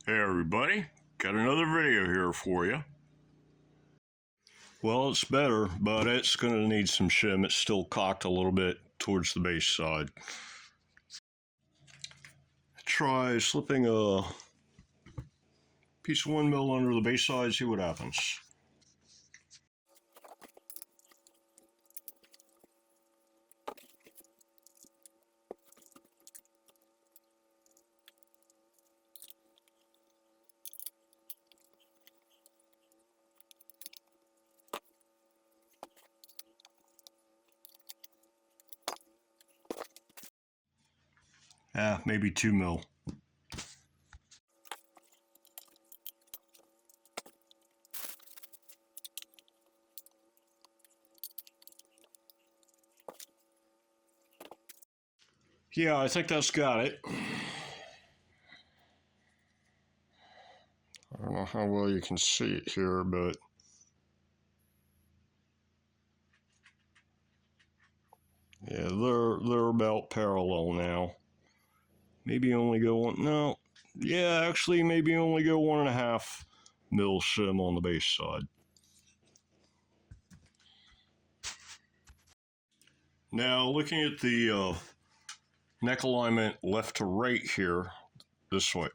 Hey everybody, got another video here for you. Well, it's better, but it's going to need some shim. It's still cocked a little bit towards the base side. Try slipping a piece of 1mm under the base side, see what happens. Maybe 2mm. Yeah, I think that's got it. I don't know how well you can see it here, but yeah, they're about parallel now. Maybe only go one, no, yeah, actually maybe only go 1.5 mil shim on the base side. Now looking at the neck alignment left to right here, this way,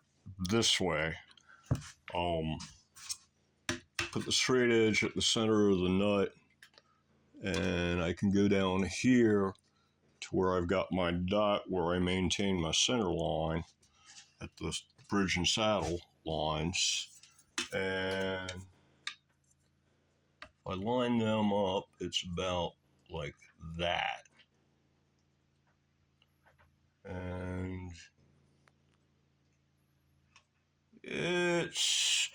put the straight edge at the center of the nut, and I can go down here to where I've got my dot where I maintain my center line at the bridge and saddle lines, and if I line them up, it's about like that. And it's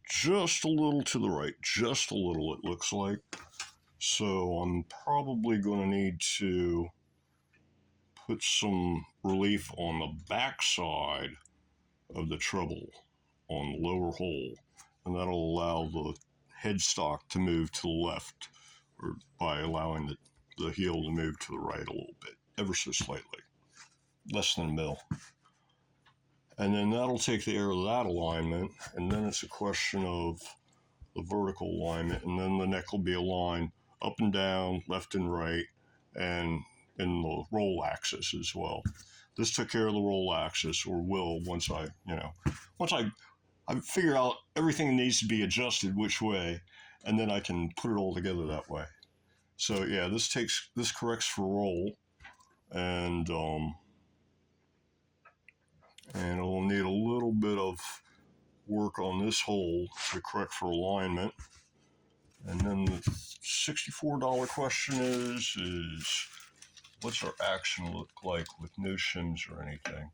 just a little to the right, just a little, it looks like. So I'm probably going to need to put some relief on the back side of the treble on the lower hole, and that'll allow the headstock to move to the left, or by allowing the heel to move to the right a little bit, ever so slightly, less than a mil. And then that'll take the air of that alignment, and then it's a question of the vertical alignment, and then the neck will be aligned up and down, left and right, and in the roll axis as well. This took care of the roll axis, or will, once I figure out everything that needs to be adjusted which way, and then I can put it all together that way. So yeah, this corrects for roll, and it'll need a little bit of work on this hole to correct for alignment. And then the $64 question is what's our action look like with no shims or anything?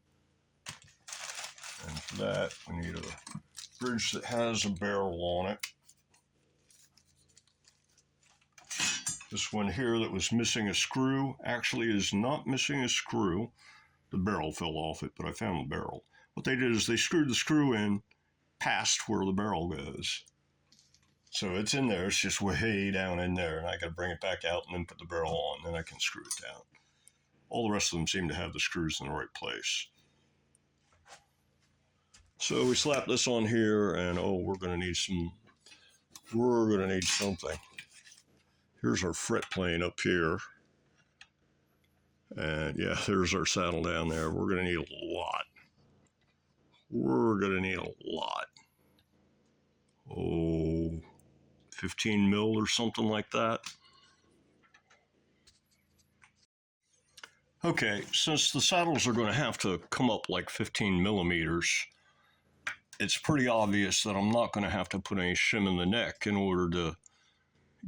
And for that, we need a bridge that has a barrel on it. This one here that was missing a screw actually is not missing a screw. The barrel fell off it, but I found the barrel. What they did is they screwed the screw in past where the barrel goes. So it's in there, it's just way down in there, and I gotta bring it back out and then put the barrel on, then I can screw it down. All the rest of them seem to have the screws in the right place. So we slap this on here, and we're gonna need something. Here's our fret plane up here. And yeah, there's our saddle down there. We're gonna need a lot. Oh, 15 mil or something like that. Okay, since the saddles are going to have to come up like 15 millimeters, it's pretty obvious that I'm not going to have to put any shim in the neck in order to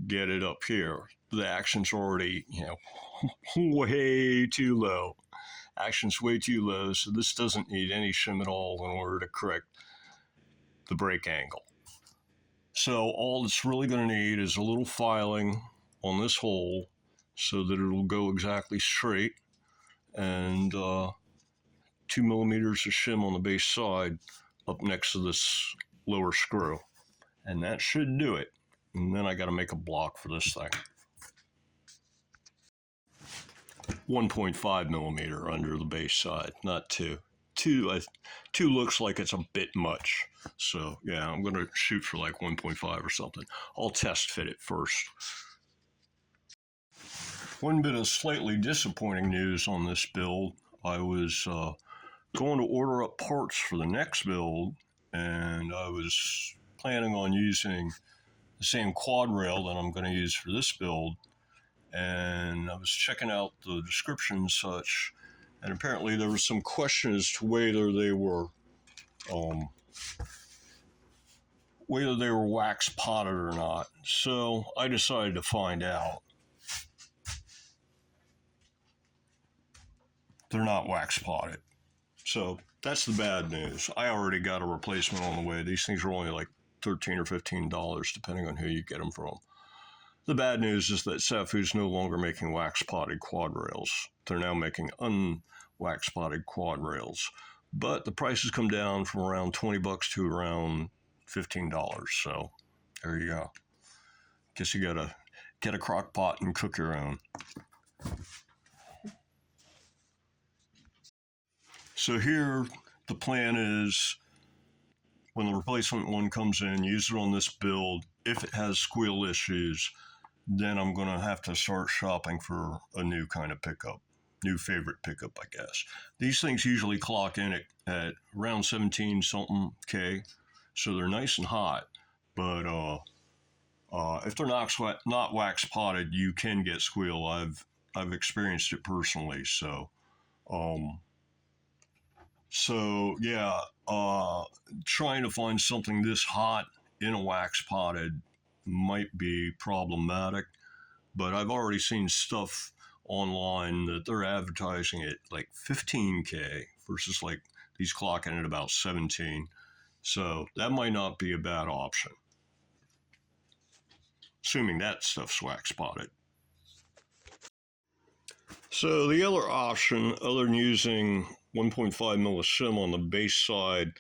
get it up here. The action's already, way too low. Action's way too low, so this doesn't need any shim at all in order to correct the break angle. So all it's really going to need is a little filing on this hole so that it'll go exactly straight, and 2 millimeters of shim on the base side up next to this lower screw. And that should do it. And then I got to make a block for this thing. 1.5 millimeter under the base side, not 2. two looks like it's a bit much. So yeah, I'm gonna shoot for like 1.5 or something. I'll test fit it first. One bit of slightly disappointing news on this build. I was going to order up parts for the next build, and I was planning on using the same quad rail that I'm going to use for this build. And I was checking out the description and such, and apparently there was some question as to um, whether they were wax potted or not. So I decided to find out. They're not wax potted. So that's the bad news. I already got a replacement on the way. These things are only like $13 or $15, depending on who you get them from. The bad news is that Safu's no longer making wax potted quad rails. They're now making unwax potted quad rails. But the price has come down from around $20 to around $15. So there you go. Guess you gotta get a crock pot and cook your own. So here the plan is, when the replacement one comes in, use it on this build. If it has squeal issues, then I'm going to have to start shopping for a new kind of pickup, new favorite pickup, I guess. These things usually clock in at around 17 something K, so they're nice and hot. But if they're not wax potted, you can get squeal. I've experienced it personally. So yeah, trying to find something this hot in a wax potted might be problematic, but I've already seen stuff online that they're advertising at like 15K versus like these clocking at about 17. So that might not be a bad option, assuming that stuff's wax potted. So the other option, other than using 1.5 mil of shim on the base side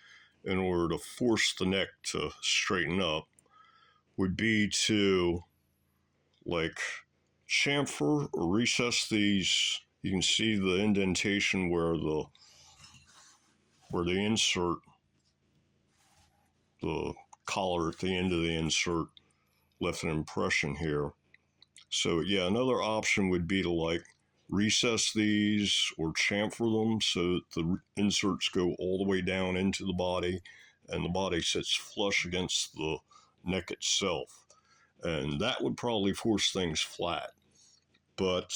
in order to force the neck to straighten up, would be to like chamfer or recess these. You can see the indentation where the insert, the collar at the end of the insert left an impression here. So yeah, another option would be to like recess these or chamfer them so that the inserts go all the way down into the body and the body sits flush against the neck itself. And that would probably force things flat. But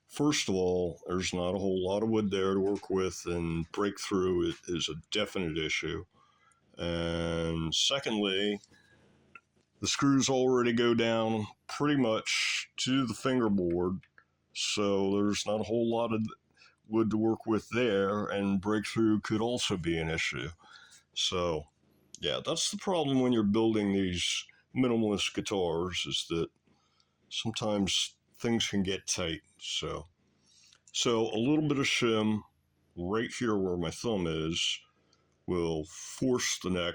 first of all, there's not a whole lot of wood there to work with, and breakthrough is a definite issue. And secondly, the screws already go down pretty much to the fingerboard, so there's not a whole lot of wood to work with there, and breakthrough could also be an issue. So yeah, that's the problem when you're building these minimalist guitars, is that sometimes things can get tight. So a little bit of shim right here where my thumb is will force the neck.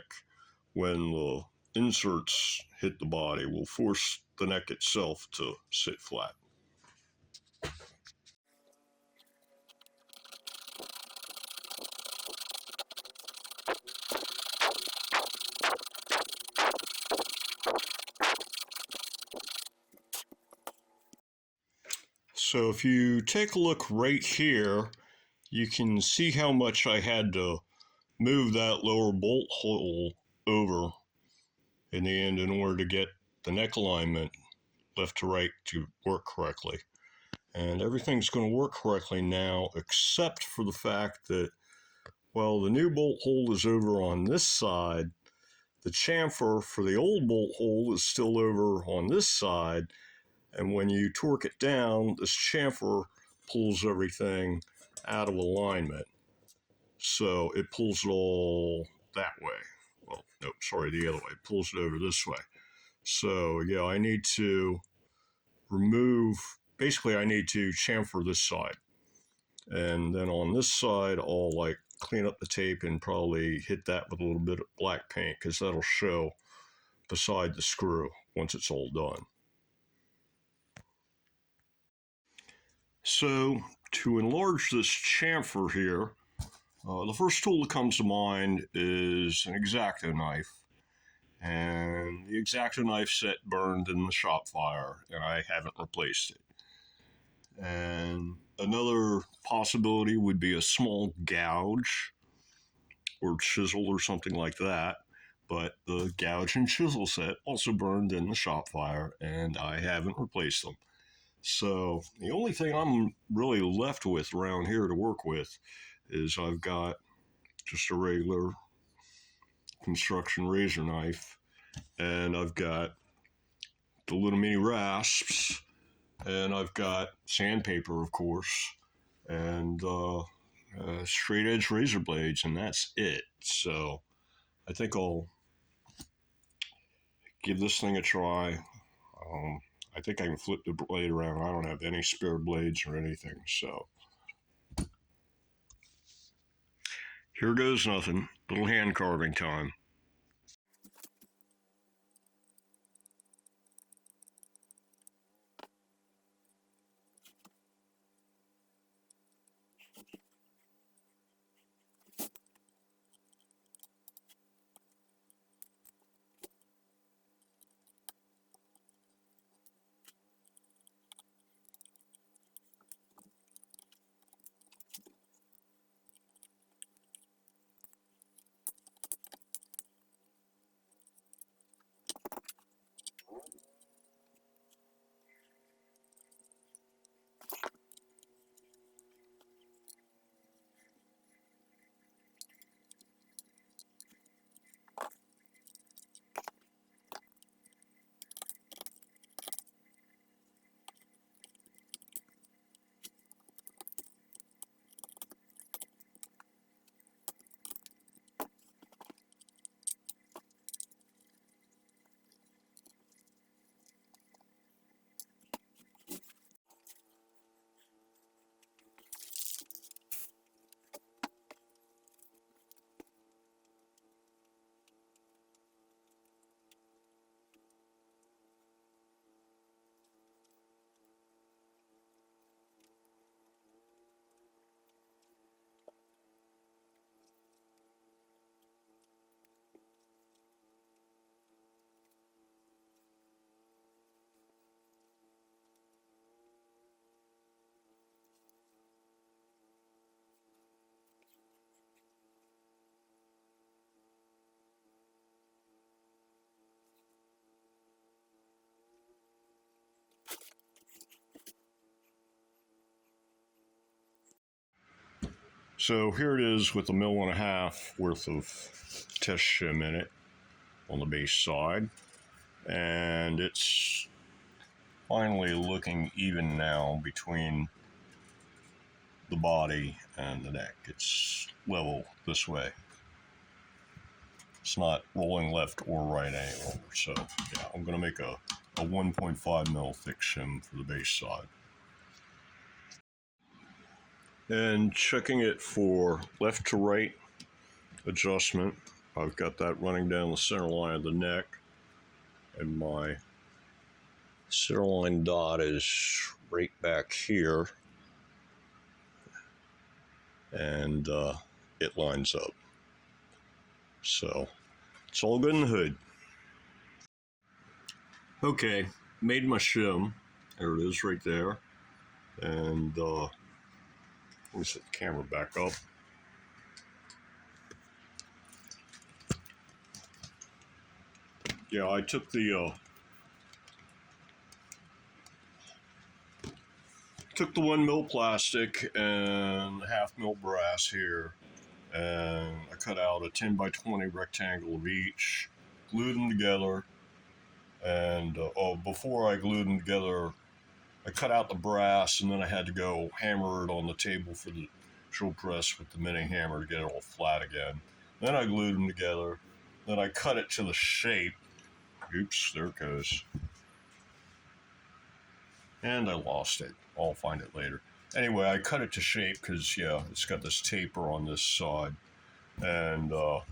When the inserts hit the body, will force the neck itself to sit flat. So if you take a look right here, you can see how much I had to move that lower bolt hole over in the end in order to get the neck alignment left to right to work correctly. And everything's going to work correctly now, except for the fact that, well, the new bolt hole is over on this side. The chamfer for the old bolt hole is still over on this side. And when you torque it down, this chamfer pulls everything out of alignment. So it pulls it all that way. Well, no, sorry, the other way. It pulls it over this way. So yeah, I need to basically I need to chamfer this side. And then on this side, I'll like clean up the tape and probably hit that with a little bit of black paint, because that'll show beside the screw once it's all done. So to enlarge this chamfer here, The first tool that comes to mind is an X-Acto knife. And the X-Acto knife set burned in the shop fire, and I haven't replaced it. And another possibility would be a small gouge or chisel or something like that. But the gouge and chisel set also burned in the shop fire, and I haven't replaced them. So the only thing I'm really left with around here to work with is I've got just a regular construction razor knife, and I've got the little mini rasps, and I've got sandpaper, of course, and straight edge razor blades, and that's it. So I think I'll give this thing a try. I think I can flip the blade around. I don't have any spare blades or anything, so here goes nothing. Little hand carving time. So here it is with a 1.5 mil worth of test shim in it on the base side, and it's finally looking even now between the body and the neck. It's level this way. It's not rolling left or right any longer. So yeah, I'm going to make a 1.5 mil thick shim for the base side. And checking it for left to right adjustment, I've got that running down the center line of the neck, and my center line dot is right back here, and it lines up. So it's all good in the hood. Okay, made my shim. There it is right there. And let me set the camera back up. Yeah, I took the 1 mil plastic and 1/2 mil brass here, and I cut out a 10 by 20 rectangle of each, glued them together, and before I glued them together, I cut out the brass, and then I had to go hammer it on the table for the drill press with the mini hammer to get it all flat again. Then I glued them together, then I cut it to the shape. Oops, there it goes. And I lost it. I'll find it later. Anyway, I cut it to shape because, yeah, it's got this taper on this side. And by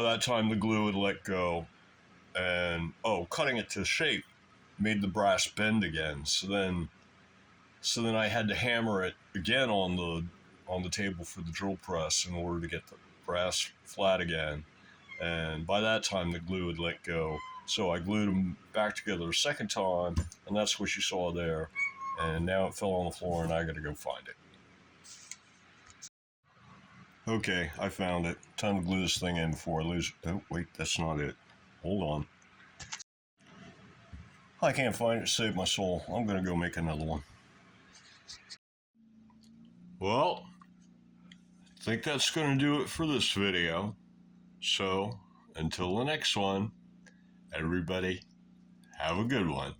that time, the glue had let go. And, cutting it to shape made the brass bend again. So then I had to hammer it again on on the table for the drill press in order to get the brass flat again. And by that time, the glue had let go. So I glued them back together a second time, and that's what you saw there. And now it fell on the floor, and I got to go find it. Okay, I found it. Time to glue this thing in before I lose it. Oh, wait, that's not it. Hold on. I can't find it to save my soul. I'm going to go make another one. Well, I think that's going to do it for this video. So, until the next one, everybody, have a good one.